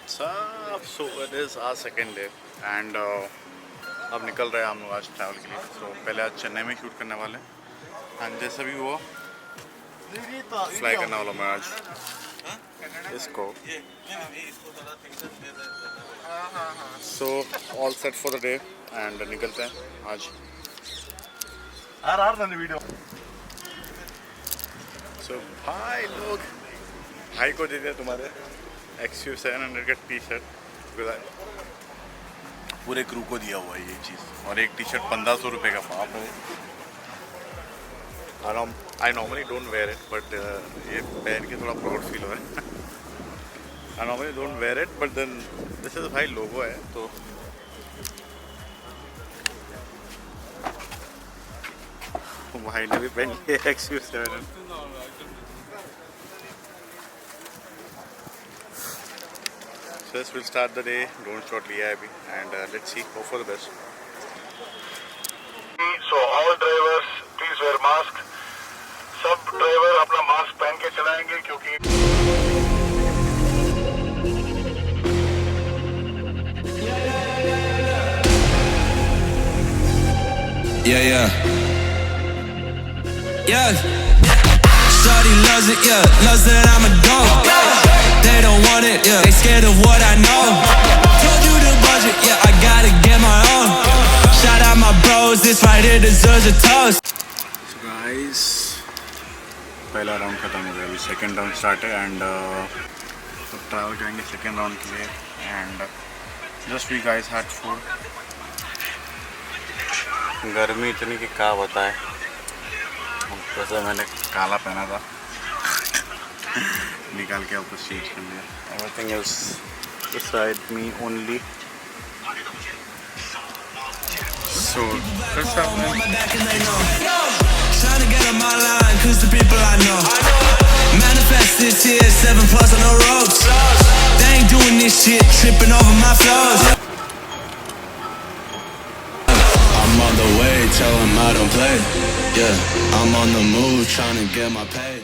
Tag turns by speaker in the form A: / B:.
A: What's up? So it is our second day and अब निकल रहे हैं हम लोग आज ट्रैवल के लिए. So पहले आज चेन्नई में शूट करने वाले हैं एंड जैसा भी हुआ फ्लाई करने वाला मैं आज इसको. So all set for the day and निकलते हैं आज.
B: वीडियो.
A: So भाई लोग भाई को दे दिया तुम्हारे XUV 700 का टी शर्ट. पूरे क्रू को दिया हुआ है ये चीज़ और एक टी शर्ट 1500 रुपये का. बाप है. I normally don't wear it but ये पहन के थोड़ा प्राउड फील हो रहा है. I normally don't wear it but then जैसे तो भाई लोगो है तो भाई ने भी पहन लिया XUV 700. So this will start the day. Don't shortly happy and let's see. Hope for the best.
B: So all drivers please wear mask. सब ड्राइवर अपना मास्क पहन के चलाएंगे क्योंकि
C: Yeah. Shawty loves it, yeah. Loves that I'm a dog. They don't want it, yeah. They scared of what I know. Told you the budget, yeah. I gotta get my own. Shout out my bros, this right here deserves a toast.
A: So guys, पहला round खत्म हो गया. अभी second round start है and तो travel करेंगे second round के लिए and just we guys had food. गर्मी इतनी कि क्या बताए. वैसे मैंने काला पहना था निकाल के वापस चेंज कर लिया. Everything is beside me only. So what's up man?
C: Trying to get on my line, cause the people I know. Manifest this here, 7+ on the ropes. They ain't doing this shit, tripping over my flows. I'm on the way, tell them I don't play. Yeah, I'm on the move, trying to get my pay.